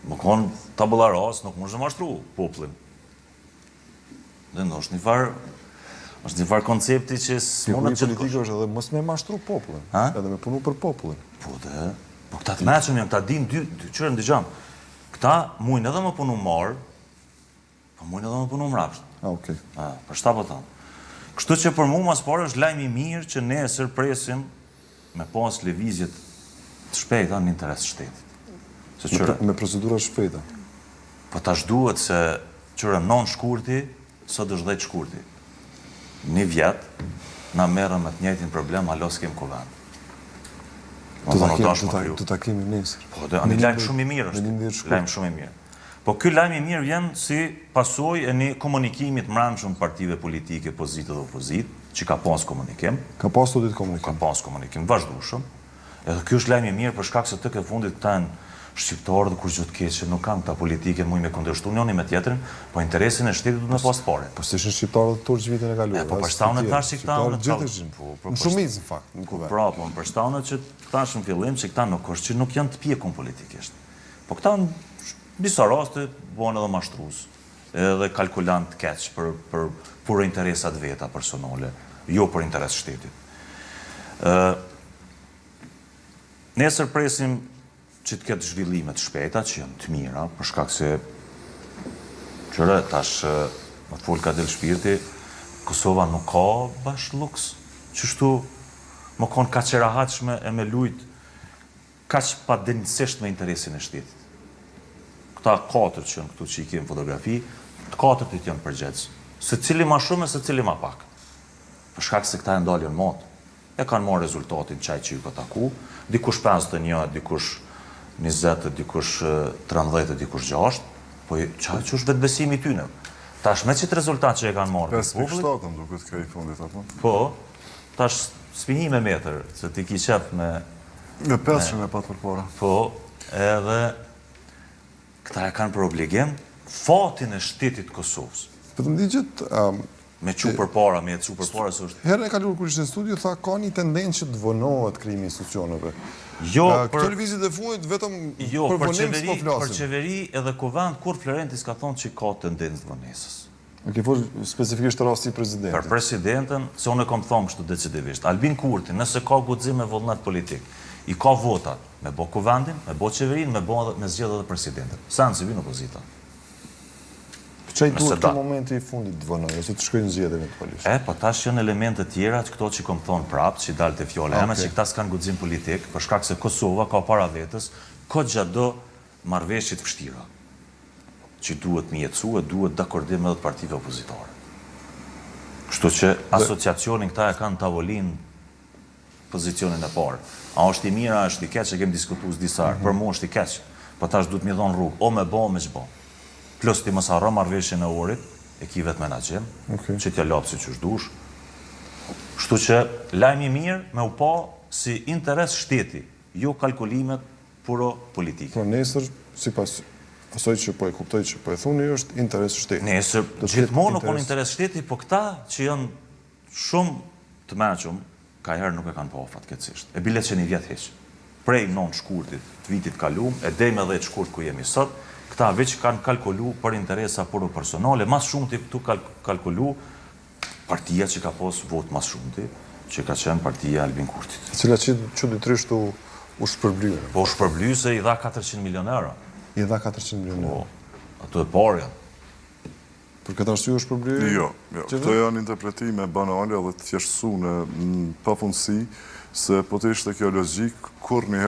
Më konë tabula rasa, nuk mund të mashtru popullin. Dhe është një farë koncepti që s'monat që politikë është edhe mos me mashtru popullin, edhe me punu për popullin. Po këta të meqëm janë, këta dy qërën dy gjamë. Këta mujnë edhe më punu marë, po mujnë edhe më punu mrapsht. Okej. Për shta po thamë. Kështu që për mu mas parë është lajmi mirë që ne e sërpresim me pas levizjet të shpejta në interes shtetit. Me procedura shpejta? Po tash duhet se qërën 9 shkurti, sot është 10 shkurti. Një vjetë, na merëm me të njëjtin problem, alo s'kem kuvend. Të takimi nesër. Po, një lajmë shumë i mirë është. Lajmë shumë i mirë. Po, ky lajmë i mirë vjen si pasoj e një komunikimit mbrëmshëm partive politike, pozitë dhe opozit, që ka pas komunikim. Ka pas të ditë komunikim. Ka pas komunikim, vazhdueshëm. Edhe ky është lajmë i mirë për shkak se të ke fundit këta shqiptarë dhe kur gjithë keqe, nuk kanë këta politike muj me kundërshtu njoni me tjetërin, po interesin e shtetit du me pas pare. Po se ishin shqiptarë dhe turqë vitin e kaluar. Po përshtaunët tash që këta në gjithë në shumicë në fakt, në kuvend. Pra, po përshtaunët që tash në fillim që këta nuk është që nuk janë të pjekun politikisht. Po këta në disa raste bojnë edhe mashtrus, edhe kalkulant keq për interesat veta personale, jo për interes shtetit. Nesër presim që të ketë zhvillimet shpejta, që janë të mira, për shkak se qëre, tash më të folë ka del shpirti, Kosova nuk ka bash luks, qështu më konë ka që rahatshme e me lujt ka që pa denjësisht me interesin e shtetit. Këta 4 që janë këtu që i kemë fotografi, të 4 të janë përgjecë, se cili ma shumë e se cili ma pak. Për shkak se këta e ndaljon motë, e kanë marrë rezultatin qaj që ju ka taku, dikush 51, dikush 20, dikush 13, dikush 6, po që është vetë besimi tyne. Tash me qitë rezultat që e kanë marrë. 5.7 duke të krej fundit, apo? Po, tash s'pini me metër, se ti ki qep me... Me 500 e patë për para. Po, edhe këta e kanë për obligim fatin e shtetit Kosovës. Për të ndigjit... Me që për para, me që për para së është... Herën e kalur kër ishte në studio, tha ka një tendencë që të vonohet krimi institucioneve. Këtë televizit e fundit vetëm për vonim s'po flasim. Për qeveri edhe kuvend, kur Florentis ka thonë që ka tendencë të vonesës. Oke, for specifikisht rasti presidentin. Për presidentën, se unë e kom thonë kështu decidivisht. Albin Kurti, nëse ka guxim me vullnet politik, i ka votat me bo kuvendin, me bo qeverin, me zgjedhë edhe presidentën. Sa në si vinë opozita. Qaj duhet të momenti i fundit të vënoj, ose të shkojnë zgjedhje eventualisht? Po tash janë elemente tjera, që këto që kom thonë prapë, që i dalë të fjole eme, që këta s'kanë guxim politik, për shkak se Kosova ka para vetës, këtë gjado marrëveshjet vështira, që duhet me jetësu e duhet d'akordim edhe të partive opozitare. Kështu që asociacionin këta e kanë tavolin pozicionin e parë. A është i mira, është i keq, e kem diskutu s'disar, për mu është i keq, po tash duhet mi dhonë rrugë, o me bo, me qbo. Plus ti mësa rë marrëveshjen e orit, e ki vetë menaxhim, që t'ja lapë si që shdush. Kështu që lajmi mirë me u pa si interes shteti, jo kalkulimet puro politike. Por nesër, si pas asoj që po e kuptoj që po e thuni, është interes shteti. Nesër, gjithmonë nuk on interes shteti, po këta që janë shumë të meqëm, ka herë nuk e kanë pa fatkeqësisht. E bilet që një vjetë heqë. Prej 9 shkurtit të vitit kalum, e dej me 10 shkurt ku jemi sot, këta veç kanë kalkulu për interesa puro personale, mas shumë të këtu kalkulu partia që ka pos vot mas shumë të, që ka qenë partia Albin Kurtit. Cila që dytrisht u shpërblyë? Po u shpërblyë se i dha 400 milion euro. I dha 400 milion euro? Po, ato e parja. Për këtë arsye u shpërblyë? Jo. Këto janë interpretime banale dhe të thjeshtësuara në pafundësi, se po të ishte kjo logjik, kur një